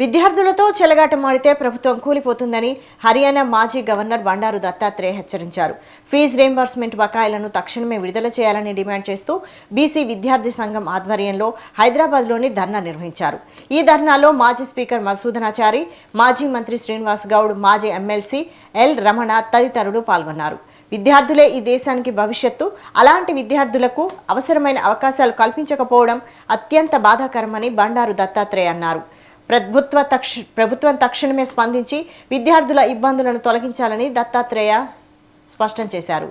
విద్యార్థులతో చెలగాటమాడితే ప్రభుత్వం కూలిపోతుందని హర్యానా మాజీ గవర్నర్ బండారు దత్తాత్రేయ హెచ్చరించారు. ఫీజు రీయింబర్స్మెంట్ బకాయిలను తక్షణమే విడుదల చేయాలని డిమాండ్ చేస్తూ బీసీ విద్యార్థి సంఘం ఆధ్వర్యంలో హైదరాబాద్లోని ధర్నా నిర్వహించారు. ఈ ధర్నాలో మాజీ స్పీకర్ మధుసూదనాచారి, మాజీ మంత్రి శ్రీనివాస్ గౌడ్, మాజీ ఎమ్మెల్సీ ఎల్ రమణ తదితరులు పాల్గొన్నారు. విద్యార్థులే ఈ దేశానికి భవిష్యత్తు. అలాంటి విద్యార్థులకు అవసరమైన అవకాశాలు కల్పించకపోవడం అత్యంత బాధాకరమని బండారు దత్తాత్రేయ అన్నారు. ప్రభుత్వం తక్షణమే స్పందించి విద్యార్థుల ఇబ్బందులను తొలగించాలని దత్తాత్రేయ స్పష్టం చేశారు.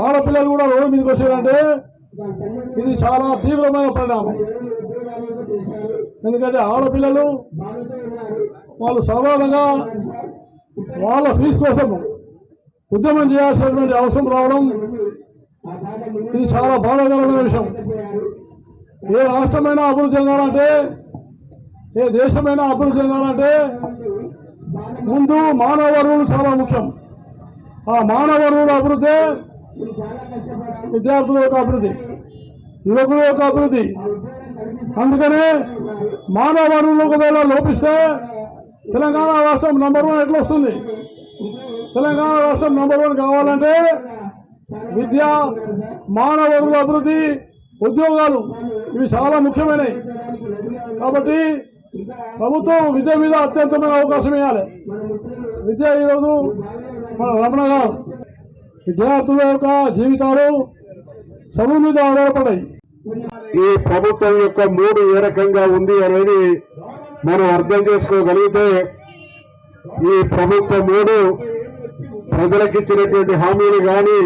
ఆడపిల్లలు కూడా రోడ్డు మీదకి వచ్చారంటే ఇది చాలా తీవ్రమైన పరిణామం. ఎందుకంటే ఆడపిల్లలు వాళ్ళు సాధారణంగా వాళ్ళ ఫీజు కోసం ఉద్యమం చేయాల్సినటువంటి అవసరం రావడం ఇది చాలా బాధాకరమైన విషయం. ఏ రాష్ట్రమైనా అభివృద్ధి చెందాలంటే, ఏ దేశమైనా అభివృద్ధి చెందాలంటే ముందు మానవ వనరులు చాలా ముఖ్యం. ఆ మానవ వనరుల అభివృద్ధి విద్యార్థుల యొక్క అభివృద్ధి, యువకుల యొక్క అభివృద్ధి. అందుకనే మానవ వనరులు ఒకవేళ లోపిస్తే తెలంగాణ రాష్ట్రం నంబర్ 1 ఎట్లా వస్తుంది? తెలంగాణ రాష్ట్రం నంబర్ 1 కావాలంటే విద్య, మానవ వనరుల అభివృద్ధి, ఉద్యోగాలు ఇవి చాలా ముఖ్యమైనవి. కాబట్టి ప్రభుత్వం విద్య మీద అత్యంతమైన అవకాశం ఇవ్వాలి. విద్య ఈరోజు మన రమణ గారు విద్యార్థుల యొక్క జీవితాలు చదువు మీద ఆధారపడ్డాయి. ఈ ప్రభుత్వం యొక్క మూడు ఏ రకంగా ఉంది అనేది మనం అర్థం చేసుకోగలిగితే, ఈ ప్రభుత్వ మూడు ప్రజలకిచ్చినటువంటి హామీలు కానీ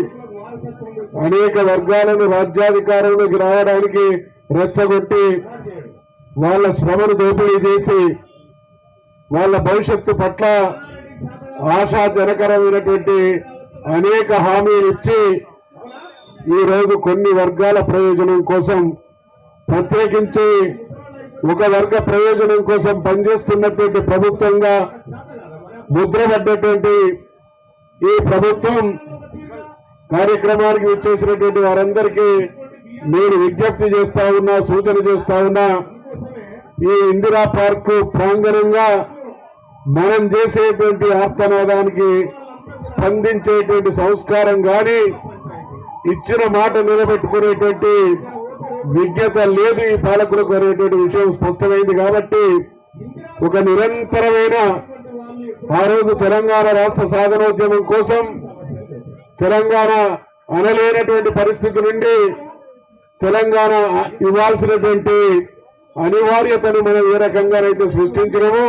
అనేక వర్గాలను రాజ్యాధికారంలోకి రావడానికి రెచ్చగొట్టి వాళ్ళ శ్రమను దోపిడీ చేసి వాళ్ళ భవిష్యత్తు పట్ల ఆశాజనకరమైనటువంటి అనేక హామీలు ఇచ్చి ఈరోజు కొన్ని వర్గాల ప్రయోజనం కోసం, ప్రత్యేకించి ఒక వర్గ ప్రయోజనం కోసం పనిచేస్తున్నటువంటి ప్రభుత్వంగా ముద్రపడ్డటువంటి ఈ ప్రభుత్వం కార్యక్రమానికి వచ్చేసినటువంటి వారందరికీ నేను విజ్ఞప్తి చేస్తా ఉన్నా, సూచన చేస్తా ఉన్నా. ఈ ఇందిరా పార్క్ ప్రాంగణంగా మనం చేసేటువంటి ఆర్తనాదానికి స్పందించేటువంటి సంస్కారం కానీ, ఇచ్చిన మాట నిలబెట్టుకునేటువంటి విజ్ఞత లేదు ఈ పాలకులకు అనేటువంటి విషయం స్పష్టమైంది. కాబట్టి ఒక నిరంతరమైన ఆ రోజు తెలంగాణ రాష్ట్ర సాధనోద్యమం కోసం తెలంగాణ అనలేనటువంటి పరిస్థితి నుండి తెలంగాణ ఇవ్వాల్సినటువంటి అనివార్యతను మనం ఏ రకంగానైతే సృష్టించినామో